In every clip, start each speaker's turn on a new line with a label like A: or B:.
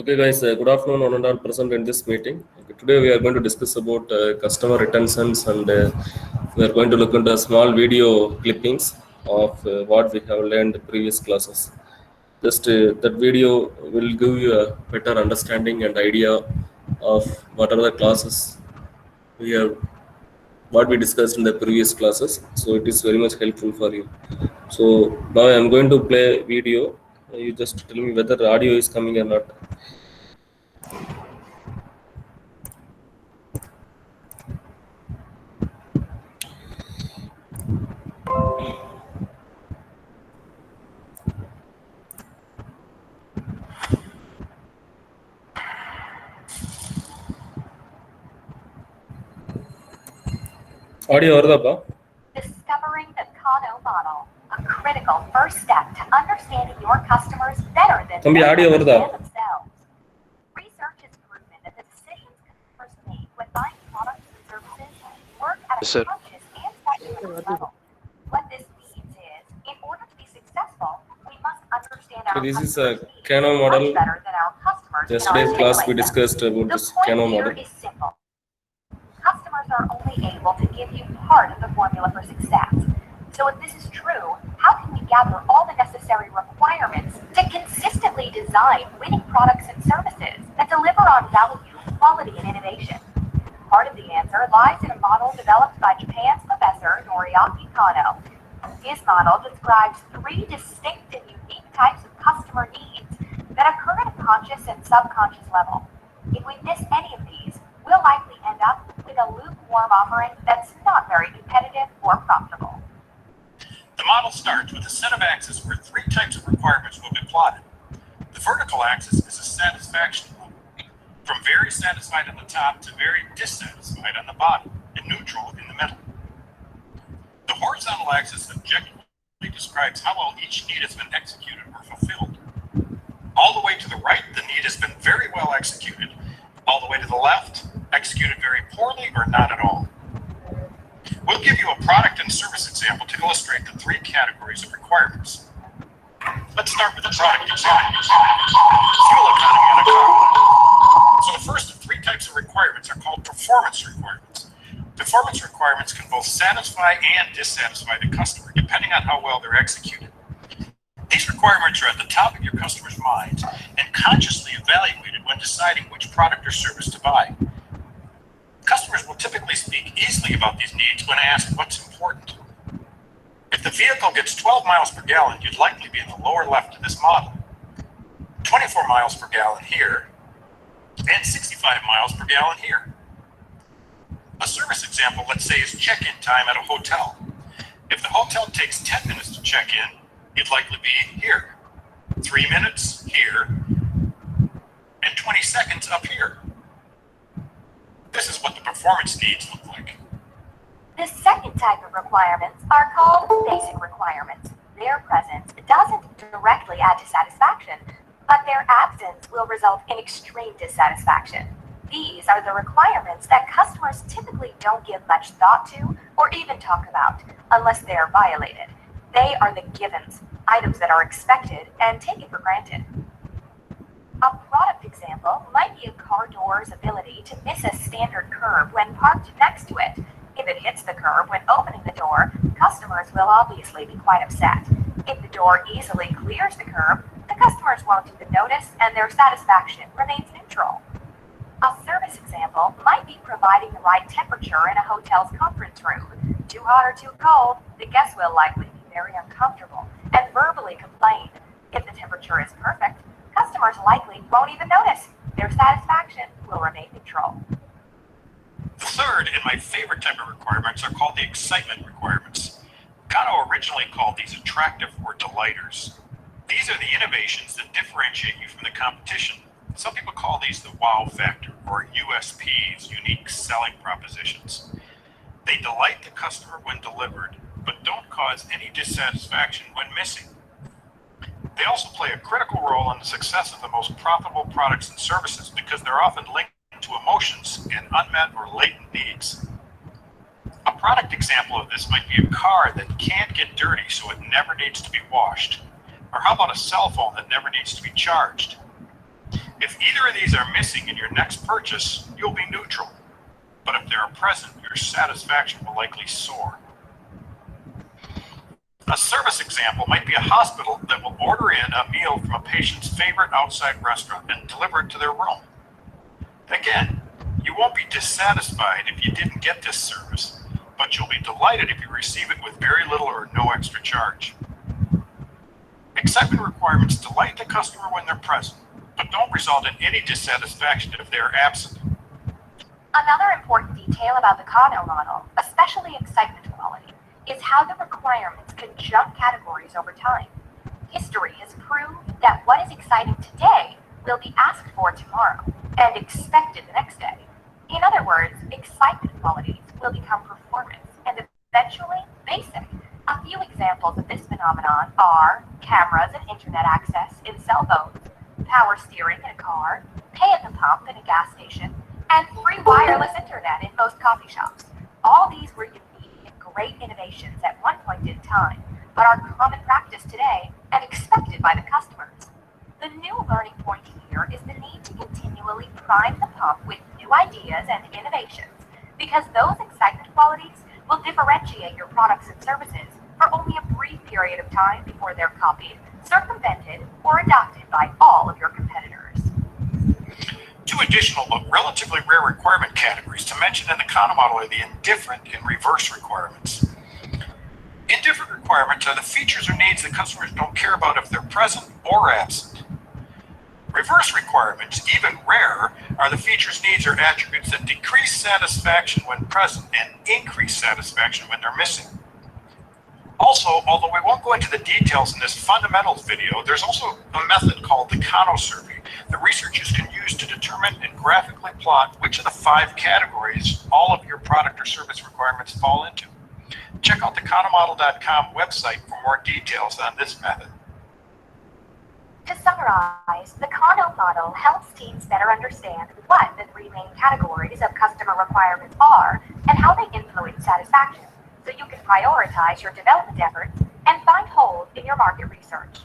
A: Okay, guys. Good afternoon, one and all present in this meeting. Okay, today we are going to discuss about customer retentions, and we are going to look into small video clippings of what we have learned in previous classes. Just that video will give you a better understanding and idea of what are the classes we have, what we discussed in the previous classes. So it is very much helpful for you. So now I am going to play video. You just tell me whether the audio is coming or not. Audio வருதாப்பா?
B: Discovering the Kano model, a critical first step to understanding your customers better than
A: தம்பி
B: they
A: audio வருதா?
B: understand themselves. Research has proven that the decisions customers make when buying products and services work at a
C: Yes, sir.
B: conscious and subconscious level. What this means is, in order to be successful, we must understand our
A: So this is a
B: customers' needs
A: Kano
B: much
A: model.
B: better than our customers can
A: Yesterday's class we
B: articulate them.
A: discussed about
B: The
A: this
B: point
A: Kano
B: here
A: model.
B: is simple. Customers are only able to give you part of the formula for success. So if this is true, how can we gather all the necessary requirements to consistently design winning products and services that deliver on value, quality, and innovation? Part of the answer lies in a model developed by Japan's professor Noriaki Kano. His model describes three distinct and unique types of customer needs that occur at a conscious and subconscious level. If we miss any of these, we'll likely end up with a lukewarm offering that's not very competitive or profitable.
D: The model starts with a set of axes where three types of requirements will be plotted. The vertical axis is a satisfaction level, from very satisfied on the top to very dissatisfied on the bottom, and neutral in the middle. The horizontal axis objectively describes how well each need has been executed or fulfilled. All the way to the right, the need has been very well executed. All the way to the left, executed very poorly or not at all. We'll give you a product and service example to illustrate the three categories of requirements. Let's start with the product example. Fuel economy on a car. So the first of three types of requirements are called performance requirements. Performance requirements can both satisfy and dissatisfy the customer, depending on how well they're executed. These requirements are at the top of your customer's minds and consciously evaluated when deciding which product or service to buy. Customers will typically speak easily about these needs when asked what's important. If the vehicle gets 12 miles per gallon, you'd likely be in the lower left of this model. 24 miles per gallon here, and 65 miles per gallon here. A service example, let's say, is check-in time at a hotel. If the hotel takes 10 minutes to check in, you'd likely be here. 3 minutes here, and 20 seconds up here. This is what the performance needs look like.
B: The second type of requirements are called basic requirements. Their presence doesn't directly add to satisfaction, but their absence will result in extreme dissatisfaction. These are the requirements that customers typically don't give much thought to or even talk about unless they are violated. They are the givens, items that are expected and taken for granted. A product example might be a car door's ability to miss a standard curb when parked next to it. If it hits the curb when opening the door, customers will obviously be quite upset. If the door easily clears the curb, the customers won't even notice and their satisfaction remains neutral. A service example might be providing the right temperature in a hotel's conference room. Too hot or too cold, the guests will likely be very uncomfortable and verbally complain. If the temperature is perfect, customers likely won't even notice. Their satisfaction will remain neutral.
D: The third and my favorite type of requirements are called the excitement requirements. Kano originally called these attractive or delighters. These are the innovations that differentiate you from the competition. Some people call these the wow factor or USPs, unique selling propositions. They delight the customer when delivered, but don't cause any dissatisfaction when missing. They also play a critical role in the success of the most profitable products and services because they're often linked to emotions and unmet or latent needs. A product example of this might be a car that can't get dirty so it never needs to be washed. Or how about a cell phone that never needs to be charged? If either of these are missing in your next purchase, you'll be neutral. But if they are present, your satisfaction will likely soar. A service example might be a hospital that will order in a meal from a patient's favorite outside restaurant and deliver it to their room. Again, you won't be dissatisfied if you didn't get this service, but you'll be delighted if you receive it with very little or no extra charge. Excitement requirements delight the customer when they're present, but don't result in any dissatisfaction if they are absent.
B: Another important detail about the Kano model, especially excitement quality, is how the requirements can jump categories over time. History has proved that what is exciting today will be asked for tomorrow and expected the next day. In other words, excitement qualities will become performance and eventually basic. A few examples of this phenomenon are cameras and internet access in cell phones, power steering in a car, pay at the pump in a gas station, and free wireless internet in most coffee shops. All these were unique and great innovations at one point in time, but are common practice today and expected by the customers. The new learning point here is the need to continually prime the pump with new ideas and innovations, because those excitement qualities will differentiate your products and services for only a brief period of time before they're copied, circumvented, or adopted by all of your competitors.
D: Two additional but relatively rare requirement categories to mention in the Kano model are the indifferent and reverse requirements. Indifferent requirements are the features or needs that customers don't care about if they're present or absent. Reverse requirements, even rarer, are the features, needs, or attributes that decrease satisfaction when present and increase satisfaction when they're missing. Also, although we won't go into the details in this fundamentals video, there's also a method called the Kano survey that researchers can use to determine and graphically plot which of the 5 categories all of your product or service requirements fall into. Check out the KanoModel.com website for more details on this method.
B: To summarize, the Kano model helps teams better understand what the 3 main categories of customer requirements are and how they influence satisfaction, so you can prioritize your development efforts and find holes in your market research.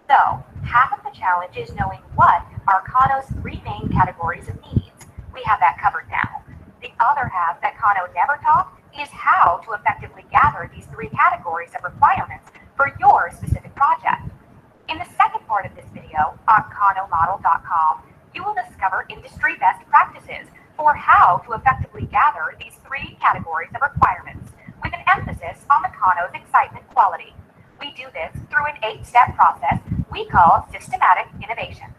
B: So, half of the challenge is knowing what are Kano's 3 main categories of needs. We have that covered now. The other half that Kano never taught is how to effectively gather these 3 categories of requirements for your specific project. In the second part of this video on KanoModel.com, you will discover industry best practices for how to effectively gather these 3 categories of requirements, with an emphasis on the Kano's excitement quality. We do this through an 8-step process we call systematic innovation.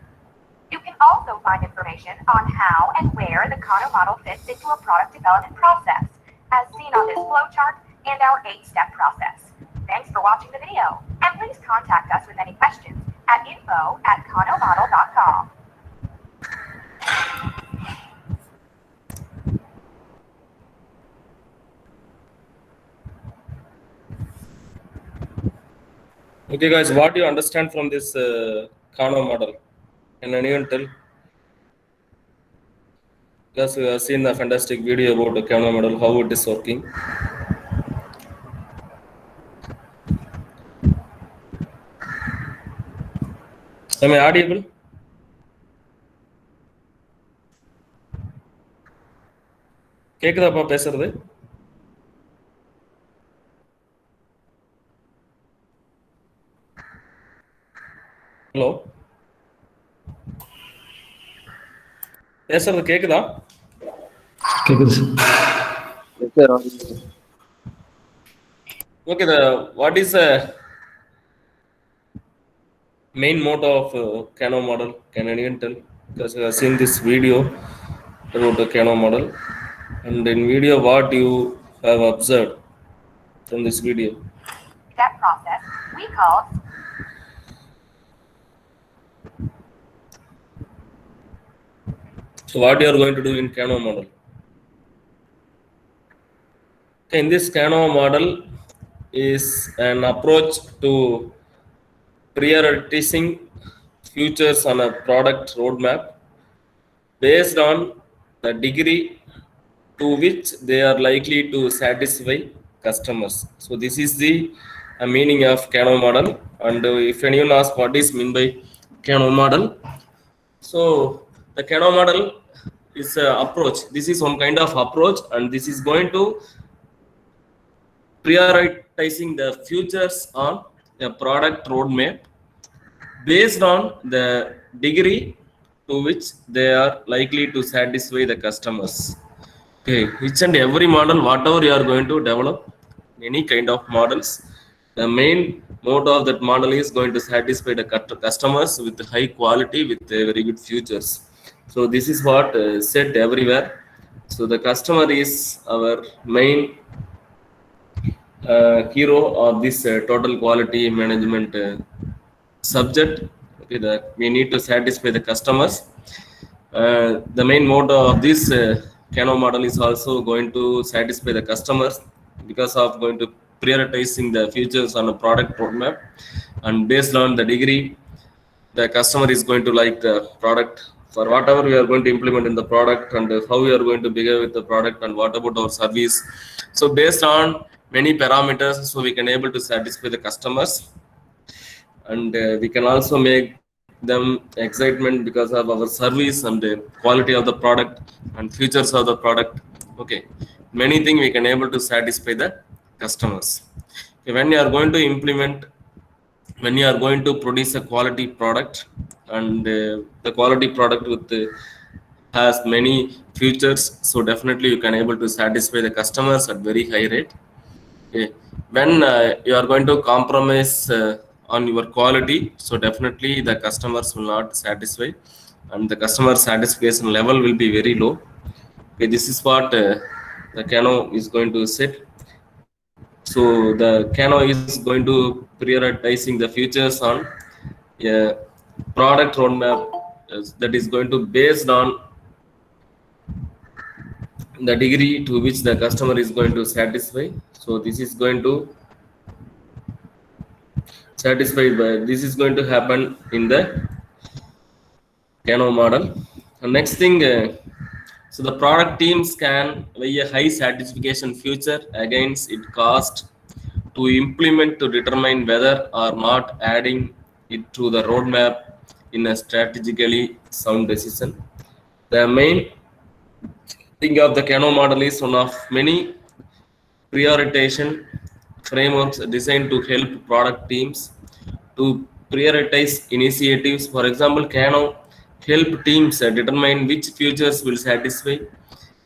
B: You can also find information on how and where the Kano model fits into a product development process, as seen on this flowchart and our 8-step process. Thanks for watching the video, and please contact us with any questions at info@KanoModel.com.
A: Okay, guys, what do you understand from this Kano model? Can anyone tell? Because we have seen a fantastic video about the Kano model, how it is working. Am I audible? கேக்குதாப்பா பேசுறது? Hello, பேசுறது கேக்குதா?
C: கேக்குது sir.
A: Okay, what is the main motto of Kano model? Can anyone tell? Because I have seen this video about the Kano model, and in video, what you have observed from this video?
B: That process we call.
A: So, what you are going to do in Kano model? In this Kano model is an approach to prioritizing features on a product roadmap based on the degree to which they are likely to satisfy customers. So this is the meaning of Kano model. And if anyone asks what is meant by Kano model, So the Kano model is an approach. This is one kind of approach, and this is going to prioritizing the futures on a product roadmap based on the degree to which they are likely to satisfy the customers. Okay, each and every model, whatever you are going to develop, any kind of models, the main motto of that model is going to satisfy the customers with high quality, with very good futures. So this is what said everywhere. So the customer is our main hero of this total quality management subject. Okay, we need to satisfy the customers. The main motto of this Kano model is also going to satisfy the customers because of going to prioritizing the features on a product roadmap, and based on the degree the customer is going to like the product for whatever we are going to implement in the product, and how we are going to behave with the product, and what about our service. So based on many parameters, so we can able to satisfy the customers, and we can also make them excitement because of our service and the quality of the product and features of the product. Okay, many things we can able to satisfy the customers. Okay, when you are going to implement, when you are going to produce a quality product, and the quality product with has many features, so definitely you can able to satisfy the customers at very high rate. Okay, when you are going to compromise on your quality, so definitely the customers will not satisfy, and the customer satisfaction level will be very low. Okay, this is what the Kano is going to set. So the Kano is going to prioritizing the features on a product roadmap that is going to based on the degree to which the customer is going to satisfy. So this is going to satisfy by, this is going to happen in the Kano model. The next thing, so the product teams can weigh a high satisfaction future against its cost to implement to determine whether or not adding it to the roadmap in a strategically sound decision. The main thing of the Kano model is one of many prioritization frameworks designed to help product teams to prioritize initiatives. For example, Kano help teams determine which features will satisfy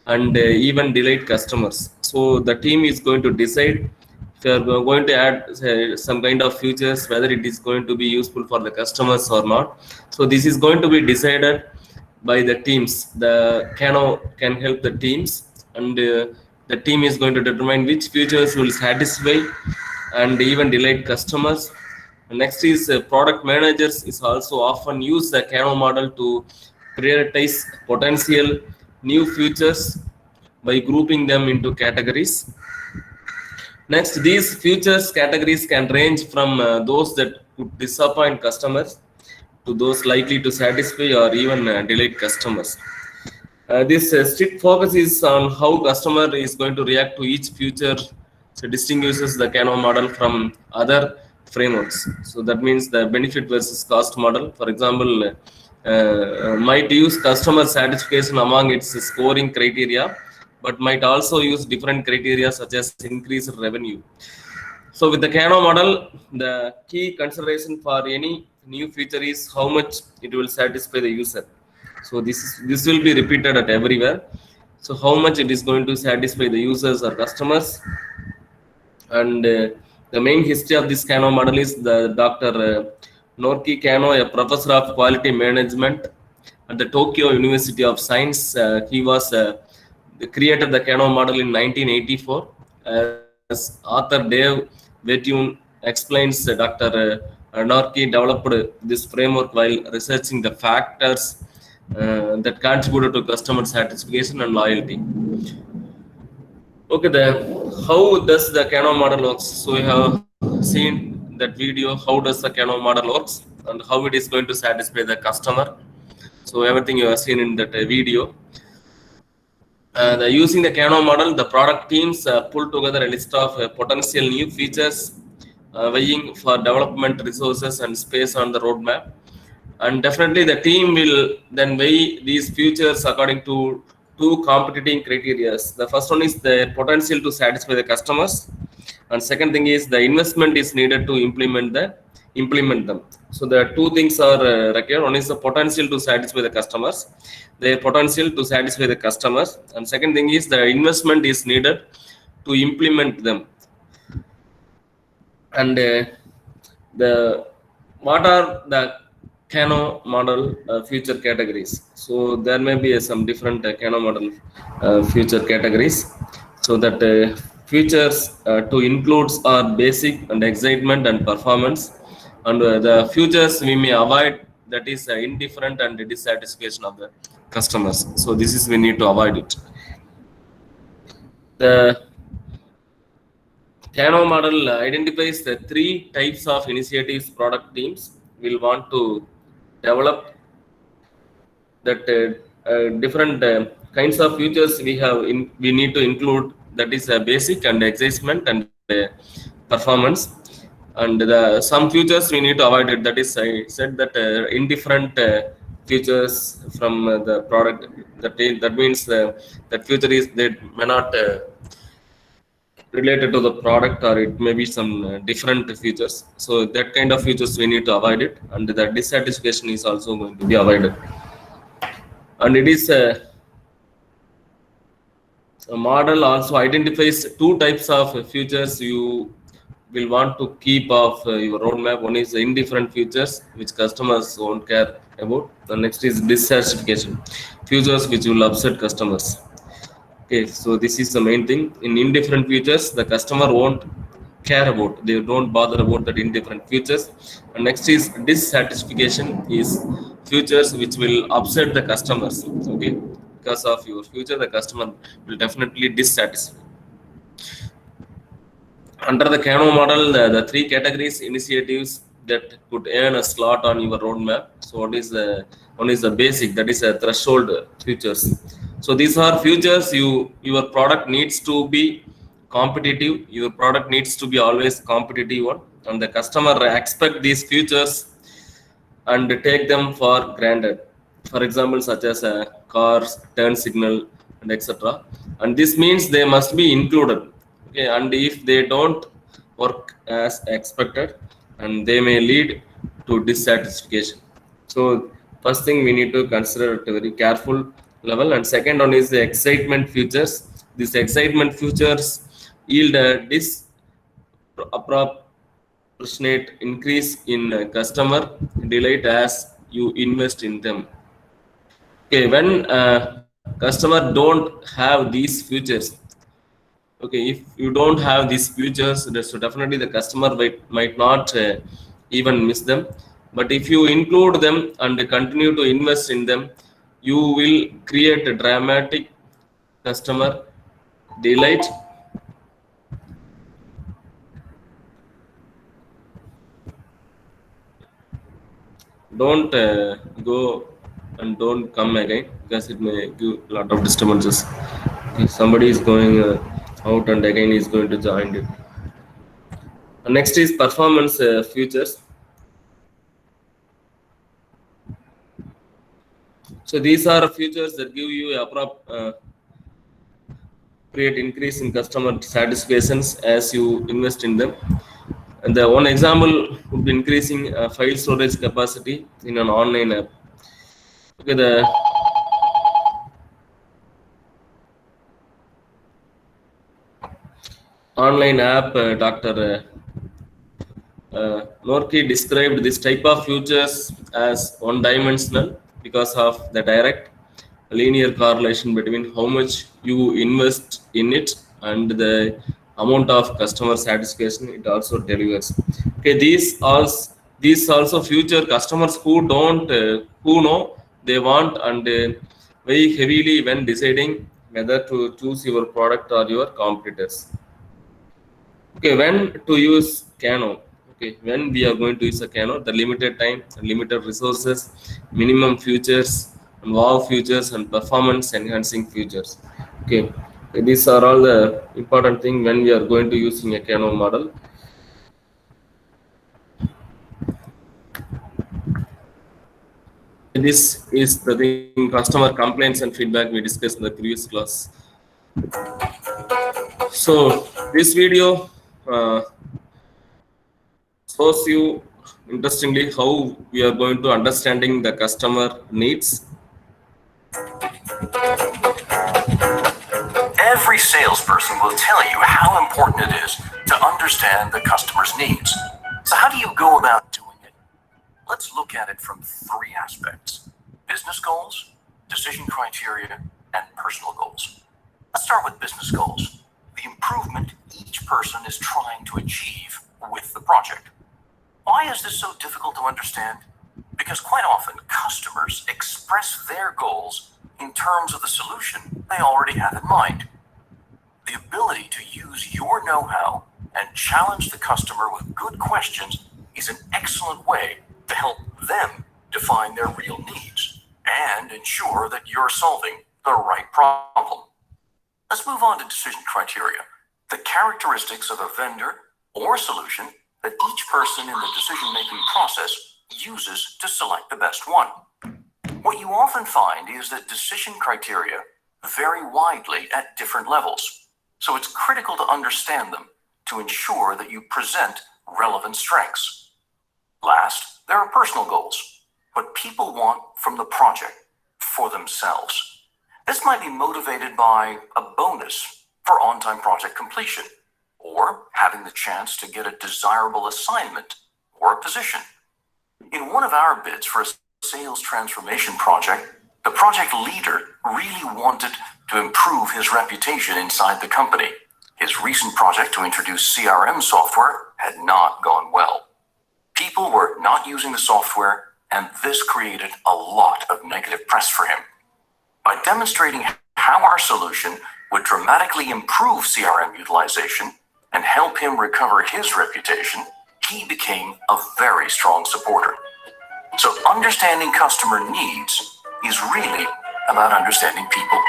A: and even delight customers. So the team is going to decide if they are going to add some kind of features, whether it is going to be useful for the customers or not. So this is going to be decided by the teams. The Kano can help the teams, and the team is going to determine which features will satisfy and even delight customers. Next is product managers is also often use the Kano model to prioritize potential new features by grouping them into categories. Next, these features categories can range from those that could disappoint customers to those likely to satisfy or even delight customers. This strict focus is on how customer is going to react to each feature, so distinguishes the Kano model from other frameworks. So that means the benefit versus cost model, for example, might use customer satisfaction among its scoring criteria, but might also use different criteria such as increased revenue. So with the Kano model, the key consideration for any new feature is how much it will satisfy the user. So this will be repeated at everywhere. So how much it is going to satisfy the users or customers. And the main history of this Kano model is the Dr. Noriki Kano, a professor of quality management at the Tokyo University of Science. He was created the Kano model in 1984. As author Dave Vetune explains, Dr. Noriki developed this framework while researching the factors that contributed to customer satisfaction and loyalty. Okay, how does the Kano model works? So we have seen that video, how does the Kano model works and how it is going to satisfy the customer. So everything you have seen in that video. Using the Kano model, the product teams pull together a list of potential new features, weighing for development resources and space on the roadmap. and definitely the team will then weigh these futures according to two competing criteria. The first one is the potential to satisfy the customers, and second thing is the investment is needed to implement them. So the two things are required. One is the potential to satisfy the customers, and second thing is the investment is needed to implement them. And the what are the Kano model future categories? So there may be some different Kano model future categories. So that features to includes are basic and excitement and performance, and the features we may avoid, that is indifferent and dissatisfaction of the customers. So this is we need to avoid it. The Kano model identifies the three types of initiatives product teams will want to develop, that different kinds of features we need to include, that is basic and excitement and performance, and the some features we need to avoid it, that is I said that indifferent features from the product, that means that feature is they may not related to the product, or it may be some different features. So that kind of features we need to avoid it, and the dissatisfaction is also going to be avoided. And it is a model also identifies two types of features you will want to keep off your roadmap. One is indifferent features which customers won't care about. The next is dissatisfaction features which will upset customers. Okay, so this is the main thing. In indifferent features, the customer won't care about, they don't bother about that indifferent features. And next is dissatisfaction, is features which will upset the customers. Okay, because of your future, the customer will definitely dissatisfied. Under the Kano model, the three categories initiatives that could earn a slot on your roadmap. So one is the basic, that is a threshold features. So these are features your product needs to be competitive. Your product needs to be always competitive one, and the customer expect these features and take them for granted. For example, such as cars, turn signal, and etc. And this means they must be included. Okay, and if they don't work as expected, and they may lead to dissatisfaction. So first thing we need to consider at a very careful level, and second one is the excitement features. These excitement features yield a disproportionate increase in customer delight as you invest in them. Okay, when customer don't have these features, okay, if you don't have these features, so definitely the customer might not even miss them. But if you include them and continue to invest in them, you will create a dramatic customer delight. Don't go and don't come again, because it may give a lot of disturbances. If somebody is going out and again is going to join it. Next is performance features. So these are features that give you create increase in customer satisfactions as you invest in them. And the one example would be increasing file storage capacity in an online app. Okay, the online app, Dr. Norky described this type of features as one-dimensional because of the direct linear correlation between how much you invest in it and the amount of customer satisfaction it also delivers. Okay, these also future customers who don't who know they want and weigh heavily when deciding whether to choose your product or your competitors. Okay, when to use Kano? Okay, when we are going to use a Kano, the limited time, limited resources, minimum features, and wow features, and performance enhancing features. Okay, these are all the important thing when we are going to using a Kano model. This is the thing, customer complaints and feedback we discussed in the previous class. So this video shows you interestingly how we are going to understanding the customer needs.
D: Every salesperson will tell you how important it is to understand the customer's needs. So how do you go about doing it? Let's look at it from 3 aspects: business goals, decision criteria, and personal goals. Let's start with business goals, the improvement each person is trying to achieve with the project. Why is this so difficult to understand? Because quite often customers express their goals in terms of the solution they already have in mind. The ability to use your know-how and challenge the customer with good questions is an excellent way to help them define their real needs and ensure that you're solving the right problem. Let's move on to decision criteria, the characteristics of a vendor or solution that each person in the decision-making process uses to select the best one. What you often find is that decision criteria vary widely at different levels, so it's critical to understand them to ensure that you present relevant strengths. Last, there are personal goals, what people want from the project for themselves. This might be motivated by a bonus for on-time project completion, or having the chance to get a desirable assignment or a position. In one of our bids for a sales transformation project, the project leader really wanted to improve his reputation inside the company. His recent project to introduce CRM software had not gone well. People were not using the software, and this created a lot of negative press for him. By demonstrating how our solution would dramatically improve CRM utilization and help him recover his reputation, he became a very strong supporter. So understanding customer needs is really about understanding people.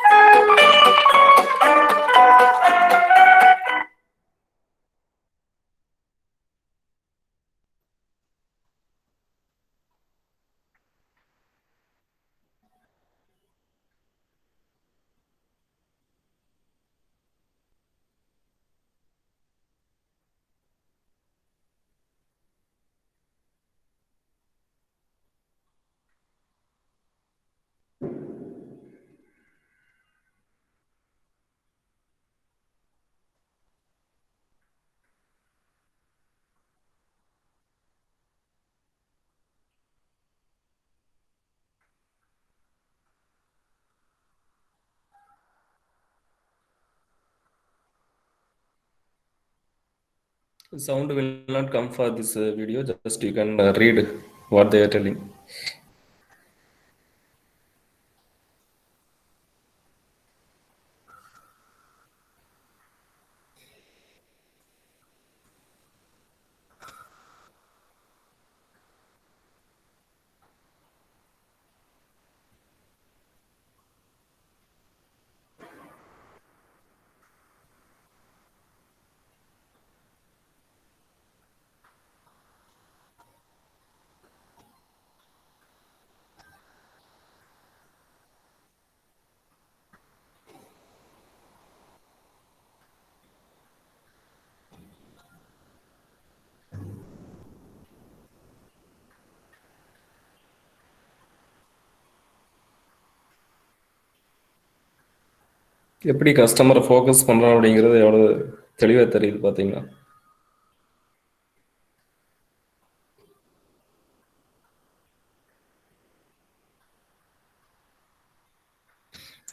A: Sound will not come for this video, just you can read what they are telling. எப்படி கஸ்டமரை focus பண்ணுறோம் அப்படிங்கிறது எவ்வளோ தெளிவாக தெரியுது பார்த்தீங்களா?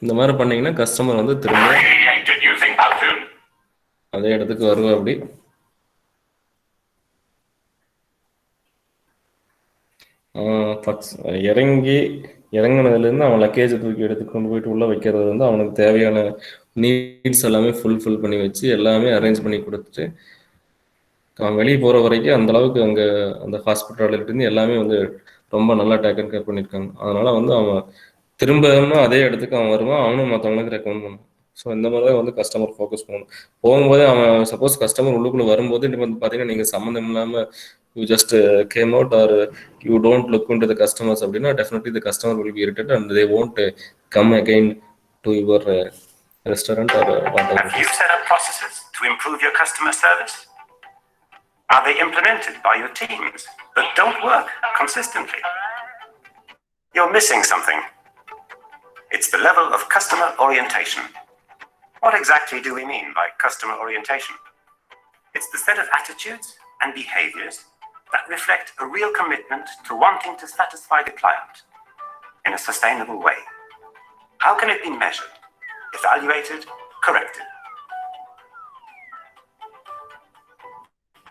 A: இந்த மாதிரி பண்ணீங்கன்னா கஸ்டமர் வந்து திரும்ப அதே இடத்துக்கு வருவா. அப்படி இறங்கினதுலேருந்து அவன் லக்கேஜை தூக்கி எடுத்து கொண்டு போயிட்டு உள்ளே வைக்கிறது வந்து அவனுக்கு தேவையான நீட்ஸ் எல்லாமே ஃபுல்ஃபில் பண்ணி வச்சு எல்லாமே அரேஞ்ச் பண்ணி கொடுத்துட்டு அவன் வெளியே போகிற வரைக்கும் அந்த அளவுக்கு அங்கே அந்த ஹாஸ்பிட்டாலிட்டிருந்து எல்லாமே வந்து ரொம்ப நல்லா டேக்கன் கேர் பண்ணியிருக்காங்க. அதனால வந்து அவன் திரும்ப அதே இடத்துக்கு அவன் வருவான், அவனும் மற்றவங்களுக்கு ரெக்கமெண்ட் பண்ணுவான். ஸோ இந்த மாதிரி தான் வந்து கஸ்டமர் ஃபோக்கஸ் பண்ணணும். போகும்போது அவன் சப்போஸ் கஸ்டமர் உள்ளுக்குள்ளே வரும்போது வந்து பார்த்தீங்கன்னா நீங்கள் சம்மந்தம் இல்லாமல் you just came out, or you don't look into the customers, definitely the customer will be irritated and they won't come again to your restaurant or whatever.
E: Have you set up processes to improve your customer service? Are they implemented by your teams but don't work consistently? You're missing something. It's the level of customer orientation. What exactly do we mean by customer orientation? It's the set of attitudes and behaviors that reflect a real commitment to wanting to satisfy the client in a sustainable way. How can it be measured, evaluated, corrected?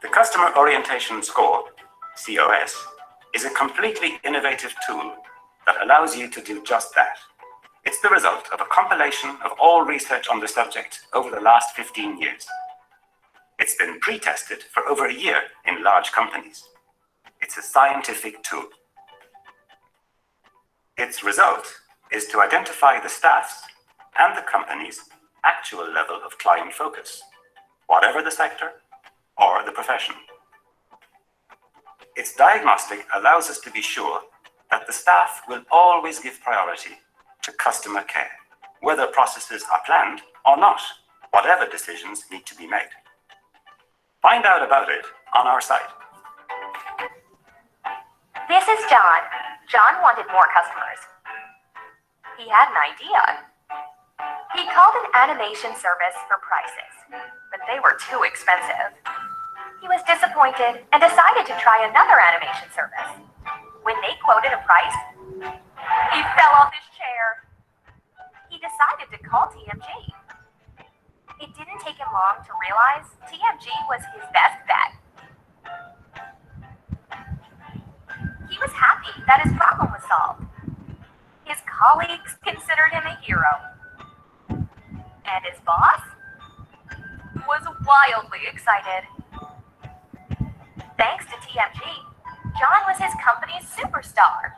E: The Customer Orientation Score, COS, is a completely innovative tool that allows you to do just that. It's the result of a compilation of all research on the subject over the last 15 years. It's been pre-tested for over a year in large companies. It's a scientific tool. Its result is to identify the staff's and the company's actual level of client focus, whatever the sector or the profession. Its diagnostic allows us to be sure that the staff will always give priority to customer care, whether processes are planned or not, whatever decisions need to be made. Find out about it on our site.
B: This is John. John wanted more customers. He had an idea. He called an animation service for prices, but they were too expensive. He was disappointed and decided to try another animation service. When they quoted a price, he fell off his chair. He decided to call TMG. It didn't take him long to realize TMG was his best bet. He was happy that his problem was solved. His colleagues considered him a hero. And his boss was wildly excited. Thanks to TMG, John was his company's superstar.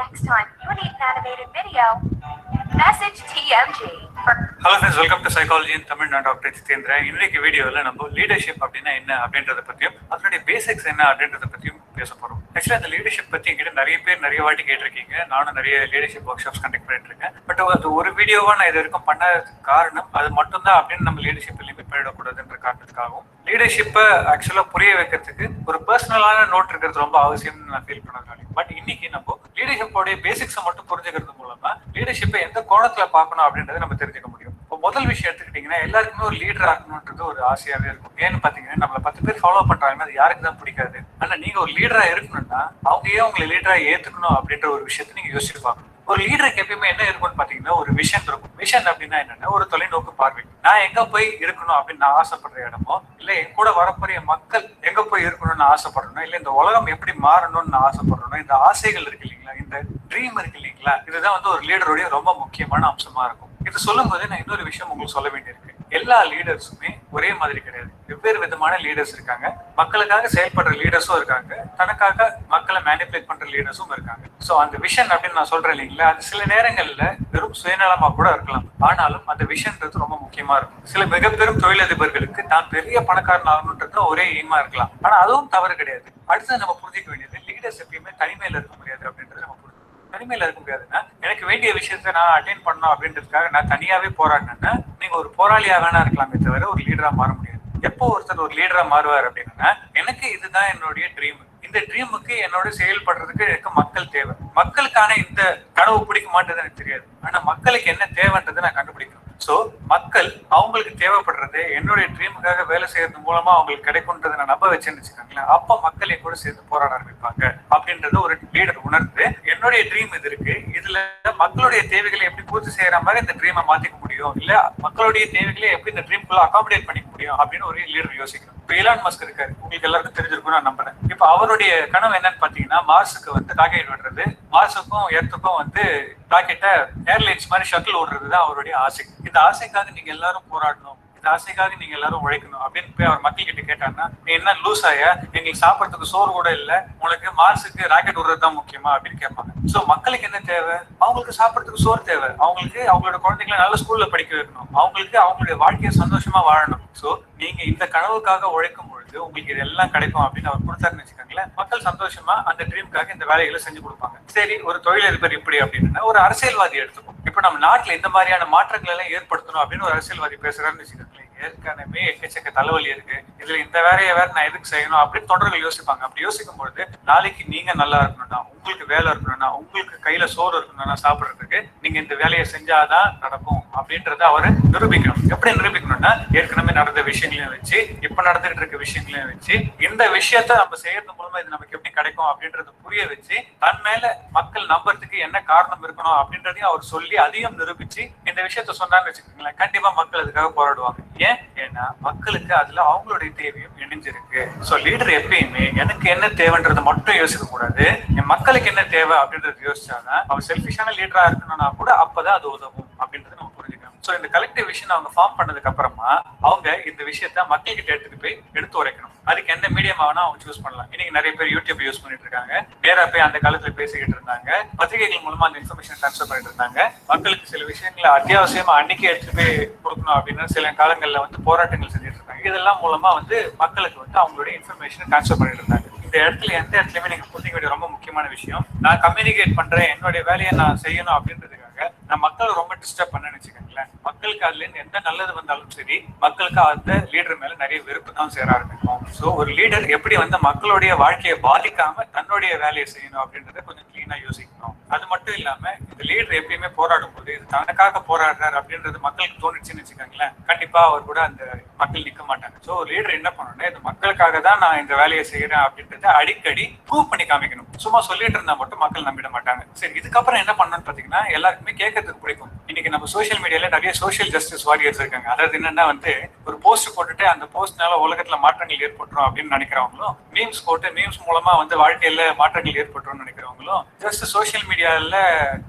B: Next time you need an animated video, message TMG.
F: Hello friends, welcome to Psychology in Tamil. நான் doctor Jitendra. இன்னைக்கு வீடியோல நம்ம leadership அப்படின்னா என்ன அப்படின்றத பத்தியும் அதனுடைய basics என்ன அப்படின்றத பத்தியும் பேச போறோம். ஆக்சுவலா அந்த லீடர்ஷிப் பத்தி என்கிட்ட நிறைய பேர் நிறைய வாட்டி கேட்டிருக்கீங்க. நானும் நிறைய லீடர்ஷிப் ஒர்க் ஷாப்ஸ் கண்டக்ட் பண்ணிட்டு இருக்கேன். பட் அது ஒரு வீடியோவா நான் இது வரைக்கும் பண்ணதுக்கு காரணம் அது மட்டும்தான் அப்படின்னு நம்ம லீடர்ஷிப் லிமிட் பண்ணிடக்கூடாதுன்ற காரணத்துக்காகவும் லீடர்ஷிப்பை ஆக்சுவலா புரிய வைக்கிறதுக்கு ஒரு பர்சனலான நோட் இருக்கிறது ரொம்ப அவசியம்னு நான் ஃபீல் பண்ணதுனால. பட் இன்னைக்கு நம்ம லீடர்ஷிப்போடைய பேசிக்ஸை மட்டும் புரிஞ்சுக்கிறது மூலமா லீடர்ஷிப்பை எந்த கோணத்துல பார்க்கணும் அப்படின்றத நம்ம தெரிஞ்சுக்க முடியும். இப்போ முதல் விஷயம் எடுத்துக்கிட்டீங்கன்னா எல்லாருக்குமே ஒரு லீடர் ஆகணும்ன்றது ஒரு ஆசையாவே இருக்கும். ஏன்னு பாத்தீங்கன்னா நம்மள 10 பேர் ஃபாலோ பண்றாங்கன்னா அது யாருக்கு தான் பிடிக்காது. ஆனா நீங்க ஒரு லீடரா இருக்கணும்னா அவங்க ஏன் உங்களை லீடரா ஏத்துக்கணும் அப்படின்ற ஒரு விஷயத்த நீங்க யோசிச்சு பார்க்கணும். ஒரு லீடருக்கு எப்பயுமே என்ன இருக்கும்னு பாத்தீங்கன்னா ஒரு விஷன் இருக்கும். விஷன் அப்படின்னா என்னன்னா ஒரு தொலைநோக்கு பார்வை. நான் எங்க போய் இருக்கணும் அப்படின்னு நான் ஆசைப்படுற இடமோ இல்ல என் கூட வரப்போற மக்கள் எங்க போய் இருக்கணும்னு ஆசைப்படணும், இல்ல இந்த உலகம் எப்படி மாறணும்னு நான் ஆசைப்படணும், இந்த ஆசைகள் இருக்கு இல்லைங்களா, இந்த ட்ரீம் இருக்கு இல்லைங்களா, இதுதான் வந்து ஒரு லீடருடைய ரொம்ப முக்கியமான அம்சமா இருக்கும். இது சொல்லும் போது நான் இன்னொரு விஷயம் உங்களுக்கு சொல்ல வேண்டியிருக்கு. எல்லா லீடர்ஸுமே ஒரே மாதிரி கிடையாது. வெவ்வேறு விதமான லீடர்ஸ் இருக்காங்க. மக்களுக்காக செயல்படுற லீடர்ஸும் இருக்காங்க, தனக்காக மக்களை மேனிபுலேட் பண்ற லீடர்ஸும் இருக்காங்க. சோ அந்த விஷன் அப்படின்னு நான் சொல்றேன் இல்லைங்களா, அது சில நேரங்கள்ல வெறும் சுயநலமா கூட இருக்கலாம். ஆனாலும் அந்த விஷன்றது ரொம்ப முக்கியமா இருக்கும். சில மிக பெரும் தொழிலதிபர்களுக்கு தான் பெரிய பணக்காரன் ஆகணுன்றது ஒரே எய்மா இருக்கலாம். ஆனா அதுவும் தவறு கிடையாது. அடுத்து நம்ம புரிஞ்சிக்க வேண்டியது லீடர்ஸ் எப்பயுமே தனிமையில இருக்க முடியாது அப்படின்றது நம்ம புரிஞ்சுக்கணும். தனிமையில இருக்க முடியாதுன்னா எனக்கு வேண்டிய விஷயத்த நான் அட்டென்ட் பண்ணணும் அப்படின்றதுக்காக நான் தனியாவே போராடினேன்னா நீங்க ஒரு போராளியா வேணா இருக்கலாமே தவிர ஒரு லீடரா மாற முடியாது. எப்போ ஒருத்தர் ஒரு லீடரா மாறுவார் அப்படின்னா எனக்கு இதுதான் என்னுடைய ட்ரீம், இந்த ட்ரீமுக்கு என்னோட செயல்படுறதுக்கு எனக்கு மக்கள் தேவை. மக்களுக்கான இந்த கனவு பிடிக்க மாட்டேது எனக்கு தெரியாது. ஆனா மக்களுக்கு என்ன தேவைன்றதை நான் கண்டுபிடிக்கணும். சோ மக்கள் அவங்களுக்கு தேவைப்படுறது என்னுடைய ட்ரீமுக்காக வேலை செய்யறது மூலமா அவங்களுக்கு கிடைக்கும்ன்றதை நான் நம்ப வச்சேன்னு வச்சுக்கோங்களேன். அப்ப மக்கள் என் கூட சேர்ந்து போராட ஆரம்பிப்பாங்க அப்படின்றத ஒரு லீடர் உணர்ந்து என்னுடைய ட்ரீம் இது இருக்கு, இதுல மக்களுடைய தேவைகளை எப்படி பூர்த்தி செய்யற மாதிரி இந்த ட்ரீமை மாத்திக்க முடியும், இல்ல மக்களுடைய தேவைகளை எப்படி இந்த ட்ரீம்குள்ள அகாமடேட் பண்ணிக்க முடியும் அப்படின்னு ஒரு லீடர் யோசிக்கணும். இப்ப எலான் மஸ்க் இருக்காரு, உங்களுக்கு எல்லாருக்கும் தெரிஞ்சிருக்கும் நான் நம்புறேன். இப்ப அவருடைய கனவு என்னன்னு பாத்தீங்கன்னா மார்ஸுக்கு வந்து ராக்கெட் விடுறது, மார்ஸுக்கும் எர்த்துக்கும் வந்து ராக்கெட்டை ஏர்லைன்ஸ் மாதிரி ஷட்டில் ஓடுறதுதான் அவருடைய ஆசை. இந்த ஆசைக்காக நீங்க எல்லாரும் போராடணும், இந்த ஆசைக்காக நீங்க எல்லாரும் உழைக்கணும் அப்படின்னு போய் அவர் மக்கள் கிட்ட கேட்டாங்கன்னா, நீ என்ன லூஸ் ஆயா, எங்களுக்கு சாப்பிடறதுக்கு சோறு கூட இல்ல, உனக்கு மார்ஸுக்கு ராக்கெட் விடுறதுதான் முக்கியமா அப்படின்னு கேட்பாங்க. சோ மக்களுக்கு என்ன தேவை? அவங்களுக்கு சாப்பிடறதுக்கு சோறு தேவை, அவங்களுக்கு அவங்களோட குழந்தைங்களை நல்ல ஸ்கூல்ல படிக்க வைக்கணும், அவங்களுக்கு அவங்களுடைய வாழ்க்கையை சந்தோஷமா வாழணும். சோ நீங்க இந்த கனவுக்காக உழைக்கும் பொழுது உங்களுக்கு இதெல்லாம் கிடைக்கும் அப்படின்னு அவர் கொடுத்தாருன்னு வச்சுக்கோங்களேன், மக்கள் சந்தோஷமா அந்த ட்ரீம்காக இந்த வேலைகளை செஞ்சு கொடுப்பாங்க. சரி, ஒரு தொழிலதிபர் இப்படி அப்படின்னு ஒரு அரசியல்வாதி எடுத்துக்கும். இப்ப நம்ம நாட்டுல இந்த மாதிரியான மாற்றங்கள் எல்லாம் ஏற்படுத்தணும் அப்படின்னு ஒரு அரசியல்வாதி பேசுறாருன்னு வச்சுக்கோங்களேன், ஏற்கனவே எக்கச்சக்க தலைவலி இருக்கு, இதுல இந்த வேலையை வேற நான் எதுக்கு செய்யணும் அப்படின்னு தொண்டர்கள் யோசிப்பாங்க. அப்படி யோசிக்கும் பொழுது நாளைக்கு நீங்க நல்லா இருக்கணும்னா, உங்களுக்கு வேலை இருக்கணும்னா, உங்களுக்கு கையில சோறு இருக்கணும்னா சாப்பிடுறதுக்கு நீங்க இந்த வேலையை செஞ்சாதான் நடக்கும் அப்படின்றத அவரு நிரூபிக்கணும். எப்படி நிரூபிக்கணும்னா, ஏற்கனவே நடந்த விஷயங்களையும் வச்சு, இப்ப நடந்துகிட்டு இருக்க விஷயங்களையும் வச்சு, இந்த விஷயத்த நம்ம செய்யறது மூலமா இது நமக்கு எப்படி கிடைக்கும் அப்படின்றத புரிய வச்சு, தன் மேல மக்கள் நம்புறதுக்கு என்ன காரணம் இருக்கணும் அப்படின்றதையும் அவர் சொல்லி அதையும் நிரூபிச்சு இந்த விஷயத்த சொன்னான்னு வச்சுக்கோங்களேன், கண்டிப்பா மக்கள் அதுக்காக போராடுவாங்க. ஏன்னா மக்களுக்கு அதுல அவங்களுடைய தேவையும் இணைஞ்சிருக்கு. சோ லீடர் எப்பயுமே எனக்கு என்ன தேவைன்றத மட்டும் யோசிக்க கூடாது, என் மக்களுக்கு என்ன தேவை அப்படின்றது யோசிச்சாதான் அவர் செல்ஃபிஷான லீடரா இருக்கணும்னா கூட அப்பதான் அது உதவும் அப்படின்றது நம்ம புரிஞ்சுக்கணும். சோ இந்த கலெக்டிவ் விஷன் அவங்க ஃபார்ம் பண்ணதுக்கு அப்புறமா அவங்க இந்த விஷயத்த மக்கள் கிட்ட எடுத்துட்டு போய் எடுத்து உரைக்கணும். அதுக்கு எந்த மீடியம் ஆனா அவங்க சூஸ் பண்ணலாம். இன்னைக்கு நிறைய பேர் யூடியூப் யூஸ் பண்ணிட்டு இருக்காங்க, நேரா போய் அந்த காலத்துல பேசிக்கிட்டு இருந்தாங்க, பத்திரிகைகள் மூலமா அந்த இன்ஃபர்மேஷன் ட்ரான்ஸ்ஃபர் பண்ணிட்டு இருந்தாங்க. மக்களுக்கு சில விஷயங்களை அத்தியாவசியமா அன்னைக்கு எடுத்துட்டு போய் கொடுக்கணும் அப்படின்னு சில காலங்கள்ல போராட்டங்கள் செஞ்சுட்டு இருக்காங்க. இதெல்லாம் மூலமா மக்களுக்கு அவங்களுடைய இன்ஃபர்மேஷன் ட்ரான்ஸ்ஃபர் பண்ணிட்டு இருந்தாங்க. இந்த இடத்துல எந்த இடத்துலயுமே நீங்க புரிஞ்சுக்க வேண்டிய ரொம்ப முக்கியமான விஷயம், நான் கம்யூனிகேட் பண்றேன், என்னுடைய வேலையை நான் செய்யணும் அப்படின்றதுக்காக நான் மக்களை ரொம்ப டிஸ்டர்ப் பண்ணேன்னு வச்சுக்கோங்களேன், மக்களுக்கு அதுல இருந்து எந்த நல்லது வந்தாலும் சரி, மக்களுக்கு அந்த லீடர் மேல நிறைய வெறுப்பு தான் சேர ஆரம்பிக்கும். சோ ஒரு லீடர் எப்படி மக்களுடைய வாழ்க்கையை பாதிக்காம தன்னுடைய வேலையை செய்யணும் அப்படின்றத கொஞ்சம் கிளீனா யோசிக்கணும். அது மட்டும் இல்லாம இந்த லீடர் எப்பயுமே போராடும் போது இது தனக்காக போராடுறாரு அப்படின்றது மக்களுக்கு தோணுச்சுன்னு வச்சுக்கோங்களேன், கண்டிப்பா அவர் கூட அந்த மக்கள் நிக்க மாட்டாங்க. சோ லீடர் என்ன பண்ணணும்னா, இது மக்களுக்காக தான் நான் இந்த வேலையை செய்யறேன் அப்படின்றத அடிக்கடி ப்ரூவ் பண்ணி காமிக்கணும். சும்மா சொல்லிட்டு இருந்தா மட்டும் மக்கள் நம்பிட மாட்டாங்க. சரி, இதுக்கப்புறம் என்ன பண்ணணும்னு பாத்தீங்கன்னா, எல்லாருக்குமே கேட்கறதுக்கு பிடிக்கும். இன்னைக்கு நம்ம சோசியல் மீடியால நிறைய சோசியல் ஜஸ்டிஸ் வாரியர்ஸ் இருக்காங்க. அதாவது என்னன்னா ஒரு போஸ்ட் போட்டுட்டு அந்த போஸ்ட்னால உலகத்துல மாற்றங்கள் ஏற்பட்டுரும் அப்படின்னு நினைக்கிறவங்களும், மீம்ஸ் போட்டு மீம்ஸ் மூலமா வாழ்க்கையில மாற்றங்கள் ஏற்பட்டுரும் நினைக்கிறவங்களும், ஜஸ்ட் சோசியல் மீடியால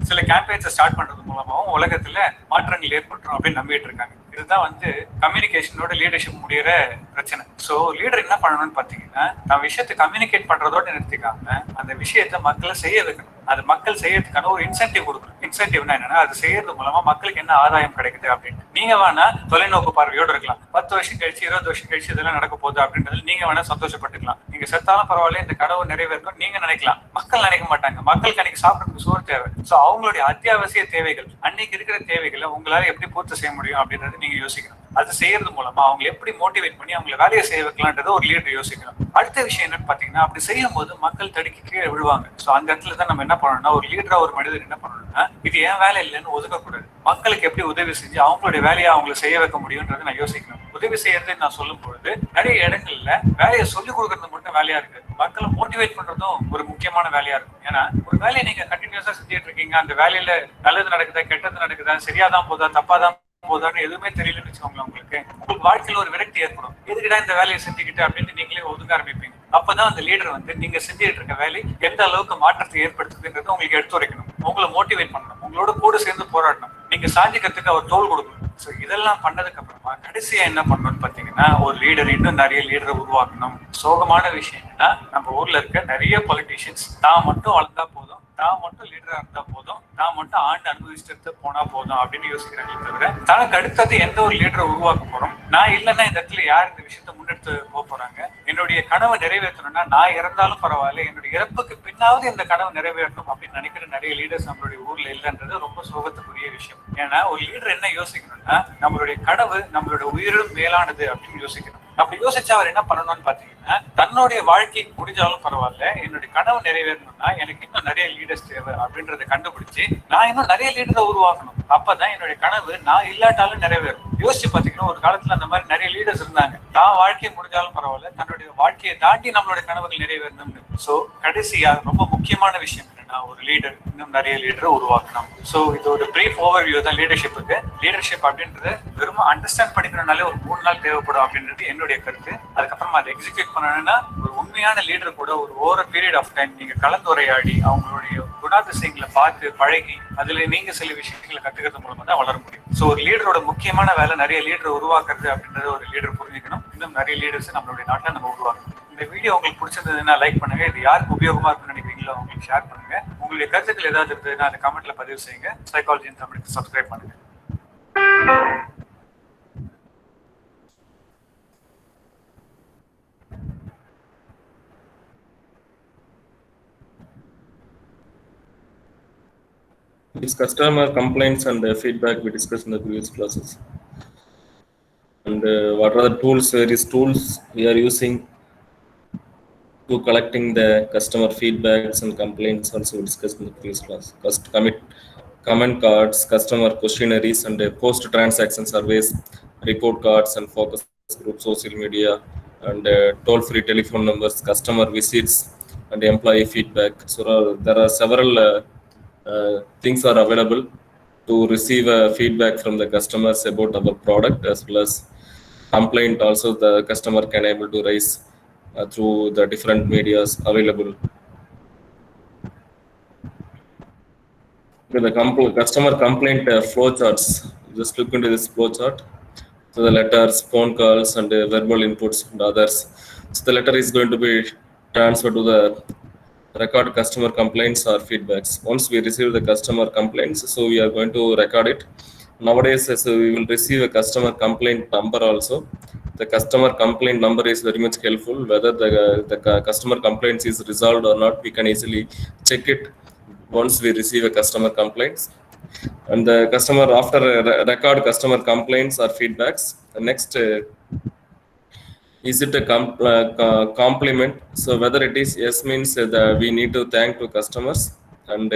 F: சில கேம்பெயின்ஸை ஸ்டார்ட் பண்றது மூலமாவும் உலகத்துல மாற்றங்கள் ஏற்பட்டுரும் அப்படின்னு நம்பிட்டு இருக்காங்க. இதுதான் கம்யூனிகேஷனோட லீடர்ஷிப் முடியற பிரச்சனை. சோ லீடர் என்ன பண்ணணும்னு பாத்தீங்கன்னா, நான் விஷயத்தை கம்யூனிகேட் பண்றதோட நிறுத்திக்காம அந்த விஷயத்த மக்களை செய்ய வைக்கணும். அது மக்கள் செய்யறதுக்கான ஒரு இன்சென்டிவ் கொடுக்கணும். இன்சென்டிவ்னா என்னன்னா, அது செய்யறது மூலமா மக்களுக்கு என்ன ஆதாயம் கிடைக்குது அப்படின்னு. நீங்க வேணா தொலைநோக்கு பார்வையோடு இருக்கலாம், 10 வருஷம் கழிச்சு 20 வருஷம் கழிச்சு இதெல்லாம் நடக்க போகுது அப்படின்றதுல நீங்க வேணா சந்தோஷப்பட்டுக்கலாம். நீங்க செத்தாலும் பரவாயில்ல, இந்த கனவு நிறைவேறணும் நீங்க நினைக்கலாம். மக்கள் நினைக்க மாட்டாங்க. மக்களுக்கு அன்னைக்கு சாப்பிடறதுக்கு சோறு தேவை. சோ அவங்களுடைய அத்தியாவசிய தேவைகள், அன்னைக்கு இருக்கிற தேவைகளை உங்களால எப்படி பூர்த்தி செய்ய முடியும் அப்படின்றது நீங்க யோசிக்கணும். அது செய்யறது மூலமா அவங்க எப்படி மோட்டிவேட் பண்ணி அவங்களை வேலையை செய்ய வைக்கலான்றத ஒரு லீடர் யோசிக்கணும். அடுத்த விஷயம் என்னன்னு பாத்தீங்கன்னா, அப்படி செய்யும் போது மக்கள் தடுக்கி கீழே விழுவாங்க. சோ அந்த இடத்துல தான் நம்ம என்ன பண்ணணும்னா, ஒரு லீடரா ஒரு மனிதர் என்ன பண்ணணும்னா, இது ஏன் வேலை இல்லைன்னு ஒதுக்கக்கூடாது. மக்களுக்கு எப்படி உதவி செஞ்சு அவங்களுடைய வேலையை அவங்களை செய்ய வைக்க முடியும்ன்றதை நான் யோசிக்கணும். உதவி செய்யறது நான் சொல்லும் பொழுது நிறைய இடங்கள்ல வேலையை சொல்லிக் கொடுக்கறது மட்டும் வேலையா இருக்கு, மக்களை மோட்டிவேட் பண்றதும் ஒரு முக்கியமான வேலையா இருக்கும். ஏன்னா ஒரு வேலையை நீங்க கண்டினியூஸா செஞ்சுட்டு இருக்கீங்க, அந்த வேலையில நல்லது நடக்குதா கெட்டது நடக்குதா, சரியாதான் போதா தப்பாதான் போதான்னு எதுவுமே தெரியலன்னு வச்சுக்கோங்களேன், உங்களுக்கு வாழ்க்கையில ஒரு விரக்தி ஏற்படும். எதுக்கிட்டா இந்த வேலையை செஞ்சுக்கிட்டு அப்படின்னு நீங்களே ஒதுங்க ஆரம்பிப்பீங்க. அப்பதான் அந்த லீடர் நீங்க செஞ்சுட்டு இருக்க வேலை எந்த அளவுக்கு மாற்றத்தை ஏற்படுத்துதுன்றது உங்களுக்கு எடுத்து உரைக்கணும், உங்களை மோட்டிவேட் பண்ணணும், உங்களோட கூட சேர்ந்து போராடணும், நீங்க சாதிக்கிறதுக்கு அவர் தோல் கொடுக்கணும். சோ இதெல்லாம் பண்ணதுக்கு அப்புறமா கடைசியா என்ன பண்ணணும்னு பாத்தீங்கன்னா, ஒரு லீடர் இன்னும் நிறைய லீடரை உருவாக்கணும். சோகமான விஷயம் என்னன்னா, நம்ம ஊர்ல இருக்க நிறைய பொலிட்டீஷியன்ஸ் தான் மட்டும் வளர்ந்தா போதும், தான் மட்டும் லீடரா இருந்தா போதும், நான் மட்டும் ஆண்டு அனுபவிச்சுட்டு போனா போதும் அப்படின்னு யோசிக்கிறாங்களே தவிர, தனக்கு அடுத்தது எந்த ஒரு லீடரை உருவாக்க போறோம், நான் இல்லைன்னா இந்த இடத்துல யார் இந்த விஷயத்த முன்னெடுத்து போறாங்க, என்னுடைய கனவை நிறைவேற்றணும்னா நான் இறந்தாலும் பரவாயில்ல, என்னுடைய இறப்புக்கு பின்னாவது இந்த கனவை நிறைவேற்றணும் அப்படின்னு நினைக்கிற நிறைய லீடர்ஸ் நம்மளுடைய ஊர்ல இல்லைன்றது ரொம்ப சோகத்துக்குரிய விஷயம். ஏன்னா ஒரு லீடர் என்ன யோசிக்கணும்னா, நம்மளுடைய கனவு நம்மளுடைய உயிரும் மேலானது அப்படின்னு யோசிக்கணும். அப்படி யோசிச்சா அவர் என்ன பண்ணணும்னு பாத்தீங்கன்னா, தன்னுடைய வாழ்க்கை முடிஞ்சாலும் பரவாயில்ல, என்னுடைய கனவு நிறைவேறணும்னா எனக்கு இன்னும் நிறைய லீடர்ஸ் தேவை அப்படின்றத கண்டுபிடிச்சு நான் இன்னும் நிறைய லீடரை உருவாக்கணும். அப்பதான் என்னுடைய கனவு நான் இல்லாட்டாலும் நிறைவேறும். யோசிச்சு பாத்தீங்கன்னா, ஒரு காலத்துல அந்த மாதிரி நிறைய லீடர்ஸ் இருந்தாங்க, தான் வாழ்க்கை முடிஞ்சாலும் பரவாயில்ல, தன்னுடைய வாழ்க்கையை தாண்டி நம்மளுடைய கனவுகள் நிறைவேறணும்னு. சோ கடைசியா ரொம்ப முக்கியமான விஷயம் என்னன்னா, ஒரு லீடர் இன்னும் நிறைய லீடரை உருவாக்கணும். சோ இது ஒரு பிரீஃப் ஓவர்வியூ தான் லீடர்ஷிப்புக்கு. லீடர்ஷிப் அப்படின்றது வெறும் அண்டர்ஸ்டாண்ட் பண்ணிக்கணும்னாலே ஒரு 3 நாள் தேவைப்படும் அப்படின்றது என்னுடைய கருத்து. அதுக்கப்புறமா அதை எக்ஸிக்யூட் பண்ணணும்னா ஒரு உண்மையான லீடர் கூட ஒரு ஓவர் பீரியட் ஆஃப் டைம் நீங்க கலந்துரையாடி அவங்களுடைய குணாதிசயங்களை பார்த்து பழகி அதுல நீங்க சில விஷயங்களை கத்துக்கிறது மூலமா தான் வளர முடியும். ஸோ ஒரு லீடரோட முக்கியமான வேலை நிறைய லீடர் உருவாக்குறது அப்படின்றத ஒரு லீடர் புரிஞ்சுக்கணும். இன்னும் நிறைய லீடர்ஸ் நம்மளுடைய நாட்டில் நம்ம உருவாக்கணும். இந்த வீடியோ உங்களுக்கு பிடிச்சிருந்ததுன்னா லைக் பண்ணுங்க. இது யாருக்கு உபயோகமா இருக்குன்னு நினைக்கிறீங்களோ உங்களுக்கு ஷேர் பண்ணுங்க. உங்களுடைய கருத்துக்கள் ஏதாவது இருந்ததுன்னா அந்த கமெண்ட்ல பதிவு செய்யுங்க. சைக்காலஜி இன் தமிழுக்கு சப்ஸ்கிரைப் பண்ணுங்க.
A: These customer complaints and feedback we discussed in the previous classes. And what are the tools, various tools we are using to collecting the customer feedbacks and complaints also discussed in the previous class. Comment cards, customer questionnaires and post-transaction surveys, report cards and focus group, social media and toll-free telephone numbers, customer visits and employee feedback. So there are several things are available to receive feedback from the customers about our product, as well as complaint also the customer can able to raise through the different medias available. Okay, the customer complaint flow charts. Just look into this flow chart. So the letters, phone calls and verbal inputs and others. So the letter is going to be transferred to the record customer complaints or feedbacks. Once we receive the customer complaints, so we are going to record it. Nowadays, so we will receive a customer complaint number also. The customer complaint number is very much helpful. Whether the customer complaints is resolved or not, we can easily check it once we receive a customer complaints. And the customer after record customer complaints or feedbacks. The next is it a compliment? So whether it is yes means that we need to thank to customers, and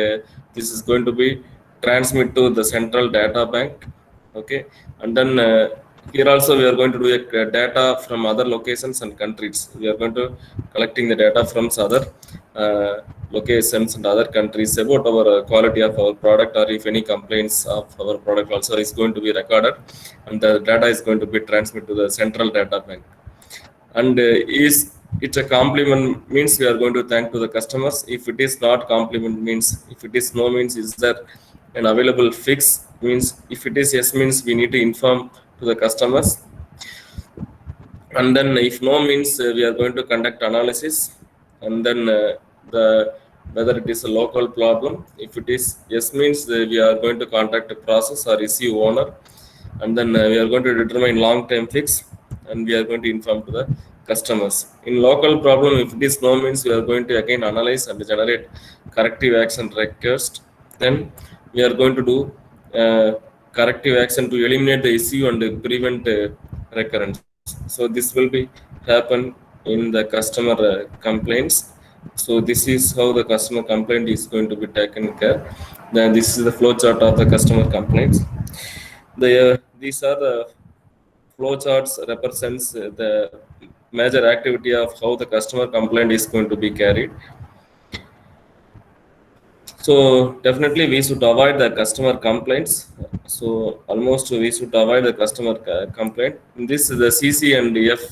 A: this is going to be transmit to the central data bank. Okay, and then here also we are going to do a data from other locations and countries. We are going to collecting the data from other locations and other countries about our quality of our product, or if any complaints of our product also is going to be recorded, and the data is going to be transmitted to the central data bank. And is it a compliment means we are going to thank to the customers. If it is not compliment means, if it is no means is there an available fix means, if it is yes means we need to inform to the customers. And then if no means we are going to conduct analysis, and then the whether it is a local problem. If it is yes means we are going to contact a process or issue owner, and then we are going to determine long-term fix, and we are going to inform to the customers. In local problem, if it is no means we are going to again analyze and generate corrective action request. Then we are going to do corrective action to eliminate the issue and prevent recurrence. So this will be happen in the customer complaints. So this is how the customer complaint is going to be taken care. Then this is the flow chart of the customer complaints. These are the flow charts represents the major activity of how the customer complaint is going to be carried. So definitely we should avoid the customer complaints. So almost we should avoid the customer complaint. This is the CC and F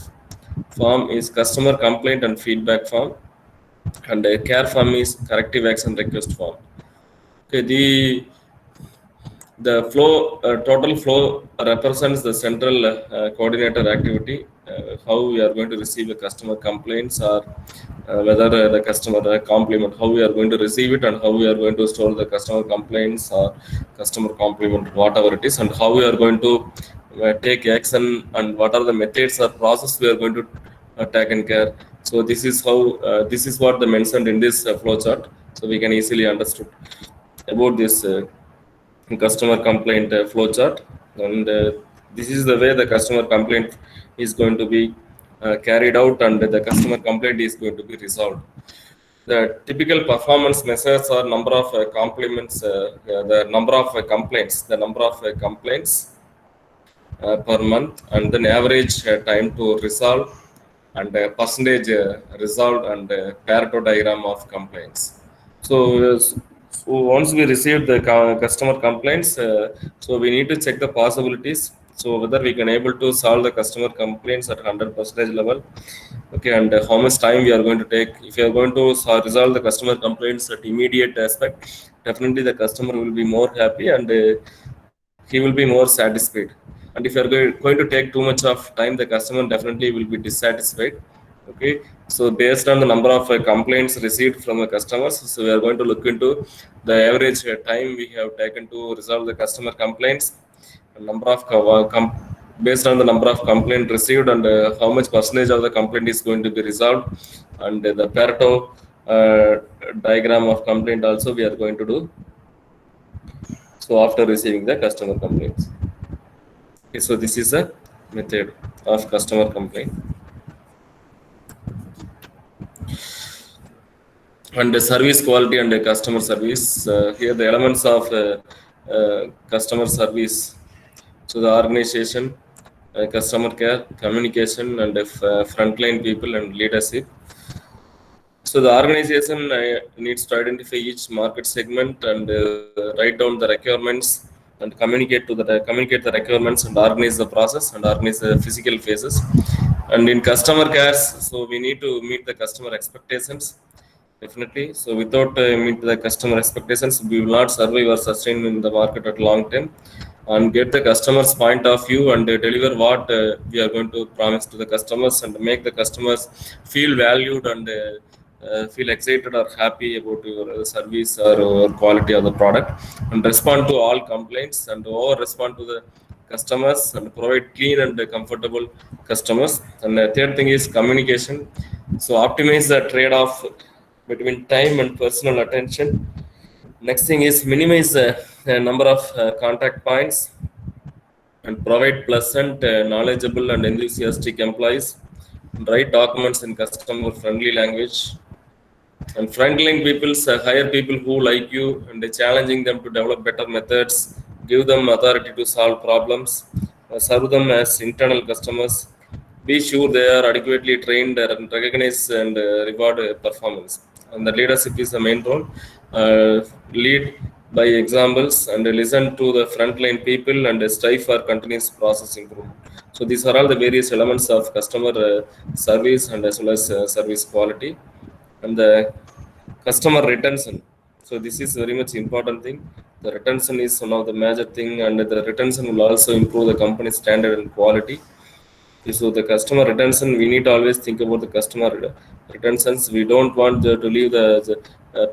A: form is customer complaint and feedback form, and care form is corrective action request form. Okay, the flow total flow represents the central coordinator activity, how we are going to receive the customer complaints, or whether the customer compliment, how we are going to receive it, and how we are going to store the customer complaints or customer compliment, whatever it is, and how we are going to take action, and what are the methods or process we are going to take care. So this is how this is what they mentioned in this flow chart. So we can easily understood about this customer complaint flow chart, and this is the way the customer complaint is going to be carried out, and the customer complaint is going to be resolved. The typical performance measures are number of compliments, the number of complaints, per month, and then average time to resolve, and percentage resolved, and Pareto diagram of complaints. So once we receive the customer complaints, so we need to check the possibilities. So whether we can able to solve the customer complaints at 100% level, okay, and how much time we are going to take. If you are going to resolve the customer complaints at immediate aspect, definitely the customer will be more happy, and he will be more satisfied. And if you are going to take too much of time, the customer definitely will be dissatisfied. Okay, so based on the number of complaints received from the customers, so we are going to look into the average time we have taken to resolve the customer complaints, number of based on the number of complaint received, and how much percentage of the complaint is going to be resolved, and the Pareto diagram of complaint also we are going to do. So after receiving the customer complaints. Okay, so this is a method of customer complaint. And the service quality and the customer service. Here the elements of customer service. So the organization, customer care, communication, and frontline people and leadership. So the organization needs to identify each market segment and write down the requirements and communicate the requirements and organize the process and organize the physical phases. And in customer cares, so we need to meet the customer expectations. Definitely. So without meet the customer expectations, we will not survive or sustain in the market at long term, and get the customer's point of view and deliver what we are going to promise to the customers, and make the customers feel valued and feel excited or happy about your service or quality of the product, and respond to all complaints and over respond to the customers and provide clean and comfortable customers. And the third thing is communication. So optimize the trade-off between time and personal attention. Next thing is minimize the number of contact points and provide pleasant, knowledgeable and enthusiastic employees. Write documents in customer friendly language. And frontline people, hire people who like you and challenging them to develop better methods, give them authority to solve problems, serve them as internal customers, be sure they are adequately trained and recognize and reward performance. And the leadership is the main role. Lead by examples and listen to the frontline people and strive for continuous process improvement. So these are all the various elements of customer service and as well as service quality. And the customer retention. So this is very much important thing. The retention is one of the major thing, and the retention will also improve the company standard and quality. So the customer retention, we need to always think about the customer retentions. We don't want to leave the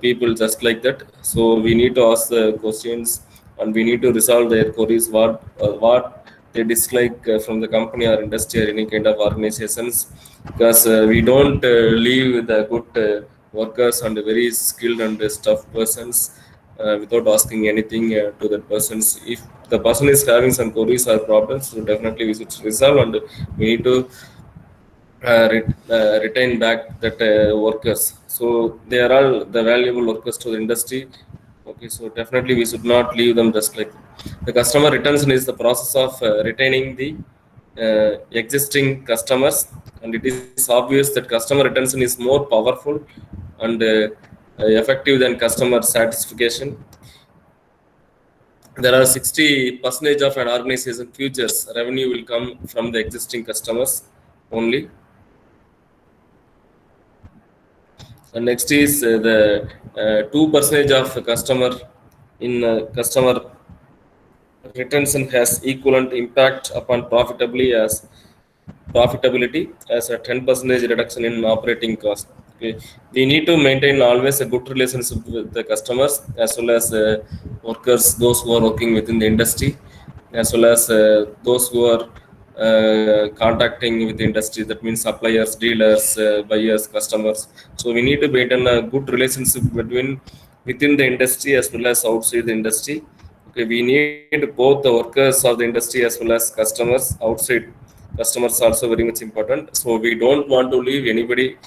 A: people just like that. So we need to ask the questions and we need to resolve their queries, what they dislike from the company or industry or any kind of organizations, because we don't leave the good workers and very skilled and tough persons without asking anything to that persons. If the person is having some queries or problems, so definitely we should resolve, and we need to retain back that workers. So they are all the valuable workers to the industry. Okay, so definitely we should not leave them just like that. The customer retention is the process of retaining the existing customers, and it is obvious that customer retention is more powerful and effective than customer satisfaction. There are 60% of an organization futures revenue will come from the existing customers only. And next is the 2% of customer in customer retention has equivalent impact upon profitability as a 10% reduction in operating cost. Okay. We need to maintain always a good relationship with the customers as well as workers, those who are working within the industry, as well as those who are contacting with the industry, that means suppliers, dealers, buyers, customers. So we need to maintain a good relationship within the industry as well as outside the industry. Okay, we need both the workers of the industry as well as customers outside. Customers are also very much important. So we don't want to leave anybody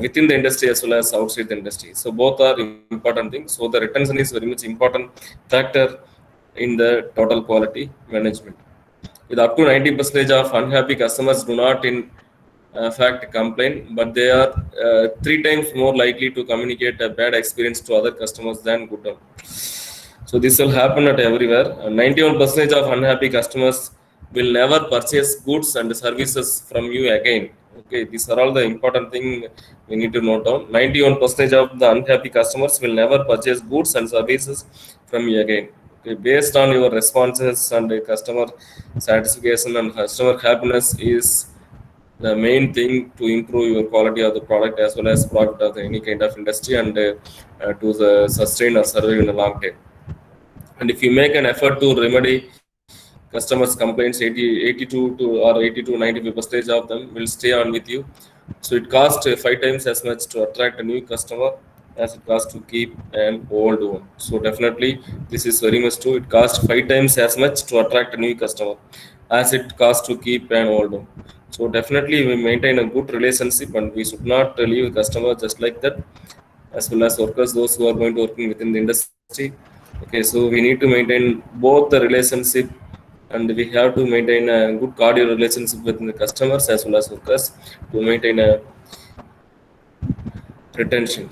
A: within the industry as well as outside the industry. So both are important things. So the retention is very much important factor in the total quality management. With up to 90% of unhappy customers do not in fact complain, but they are 3 times more likely to communicate a bad experience to other customers than good one. So this will happen at everywhere. 91% of unhappy customers will never purchase goods and services from you again. Okay, these are all the important thing we need to note down. 91% of the unhappy customers will never purchase goods and services from you again. Okay, based on your responses and customer satisfaction and customer happiness is the main thing to improve your quality of the product as well as product of any kind of industry and to the sustain or survive in the long term. And if you make an effort to remedy customers complaints, 82 to or 80 to 95% of them will stay on with you. So it costs 5 times as much to attract a new customer as it costs to keep an old one. So definitely this is very much true. It costs 5 times as much to attract a new customer as it costs to keep an old one. So definitely we maintain a good relationship and we should not leave a customer just like that, as well as workers, those who are going to working within the industry. Okay, so we need to maintain both the relationship and we have to maintain a good cordial relationship with the customers as well as workers to maintain a retention.